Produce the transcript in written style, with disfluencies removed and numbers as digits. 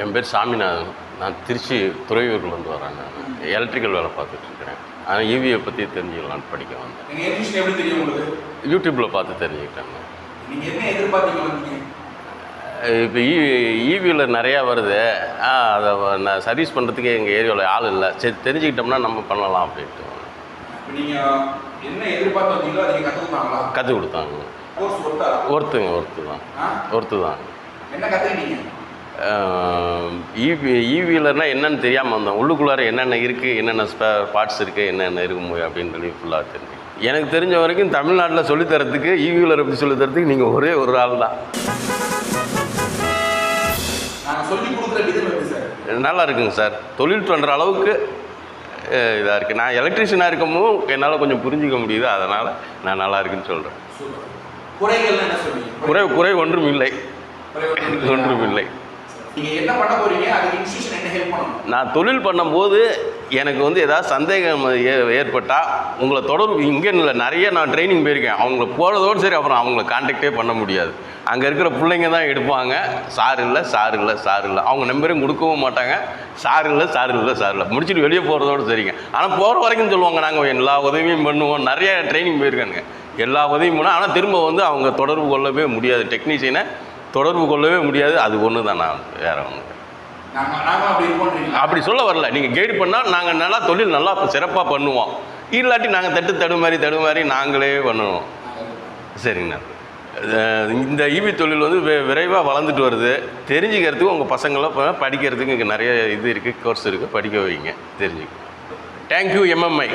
என் பேர் சாமிநாதன். நான் திருச்சி துறையூர்லேருந்து வரேன். நான் எலக்ட்ரிக்கல் வேலை பார்த்துட்ருக்கிறேன். ஆனால் ஈவியை பற்றி தெரிஞ்சுக்கலான்னு படிக்க வந்தேன். யூடியூப்பில் பார்த்து தெரிஞ்சுக்கிட்டேன். இப்போ ஈவியில் நிறையா வருது. அதை நான் சர்வீஸ் பண்ணுறதுக்கு எங்கள் ஏரியாவில் ஆள் இல்லை. சரி, தெரிஞ்சுக்கிட்டோம்னா நம்ம பண்ணலாம் அப்படின்ட்டு கற்றுக் கொடுத்தாங்க. ஒருத்து தான். ஈவிலன்னா என்னென்னு தெரியாமல் வந்தோம். உள்ளுக்குள்ளார என்னென்ன இருக்குது, என்னென்ன பார்ட்ஸ் இருக்குது, என்னென்ன இருக்கும் அப்படின்னு சொல்லி ஃபுல்லாக தெரிஞ்சு. எனக்கு தெரிஞ்ச வரைக்கும் தமிழ்நாட்டில் சொல்லித்தரத்துக்கு ஈவிலரை பற்றி சொல்லித்தரத்துக்கு நீங்கள் ஒரே ஒரு ஆள் தான். நல்லா இருக்குங்க சார். தொழில் பண்ணுற அளவுக்கு இதாக இருக்குது. நான் எலக்ட்ரிஷியனாக இருக்கும்போது என்னால் கொஞ்சம் புரிஞ்சிக்க முடியுது. அதனால் நான் நல்லா இருக்குன்னு சொல்கிறேன். குறை ஒன்றும் இல்லை. நான் தொழில் பண்ணும்போது எனக்கு ஏதாவது சந்தேகம் ஏற்பட்டால் உங்களை தொடர்பு இங்கே இல்லை, நிறைய நான் ட்ரைனிங் போயிருக்கேன். அவங்கள போகிறதோடு சரி, அப்புறம் அவங்கள கான்டாக்டே பண்ண முடியாது. அங்கே இருக்கிற பிள்ளைங்க தான் எடுப்பாங்க. சார் இல்லை. அவங்க நம்பரையும் கொடுக்கவும் மாட்டாங்க. சார் இல்லை முடிச்சுட்டு வெளியே போகிறதோடு சரிங்க. ஆனால் போகிற வரைக்கும் சொல்லுவாங்க, நாங்கள் எல்லா உதவியும் பண்ணுவோம். நிறைய ட்ரைனிங் போயிருக்கானுங்க. எல்லா உதவியும் பண்ணால் ஆனால் திரும்ப அவங்க தொடர்பு கொள்ளவே முடியாது. டெக்னீஷியனை தொடர்பு கொள்ளவே முடியாது. அது ஒன்று தான். நான் வேறு ஒன்று அப்படி சொல்ல வரல. நீங்கள் கைடு பண்ணால் நாங்கள் நல்லா தொழில் நல்லா சிறப்பாக பண்ணுவோம். இல்லாட்டி நாங்கள் தடுமாறி நாங்களே பண்ணுவோம். சரிங்கண்ணா. இந்த ஈவி தொழில் விரைவாக வளர்ந்துட்டு வருது. தெரிஞ்சுக்கிறதுக்கு உங்கள் பசங்களாம் படிக்கிறதுக்கு இங்கே நிறைய இது இருக்குது, கோர்ஸ் இருக்குது. படிக்க வைங்க, தெரிஞ்சுக்க. Thank you MMI.